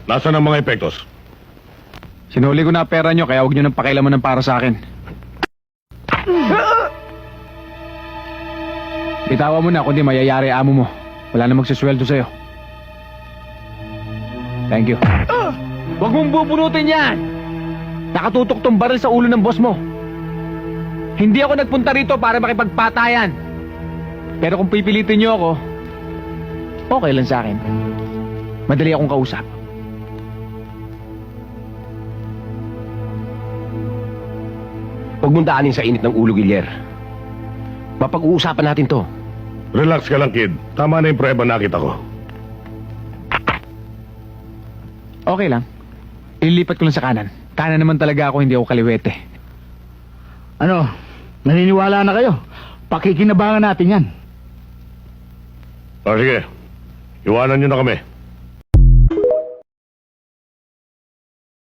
Nasaan ang mga epektos? Sinuli ko na pera nyo, kaya huwag nyo nang pakialaman ng para sa akin. Bitawan mo na, kundi mayayari amo mo. Wala na magsisweldo sa'yo. Thank you. Huwag mong bubunutin yan! Nakatutok tong baril sa ulo ng boss mo. Hindi ako nagpunta rito para makipagpatayan. Pero kung pipilitin nyo ako, okay lang sa akin. Madali akong kausap. Huwag mong daanin sa init ng ulo, Guilher. Mapag-uusapan natin to. Relax ka lang, kid. Tama na yung prueba nakita ko. Okay lang. Ililipat ko lang sa kanan. Kanan naman talaga ako, hindi ako kaliwete. Ano, naniniwala na kayo? Pakikinabangan natin yan. O sige, iwanan nyo na kami.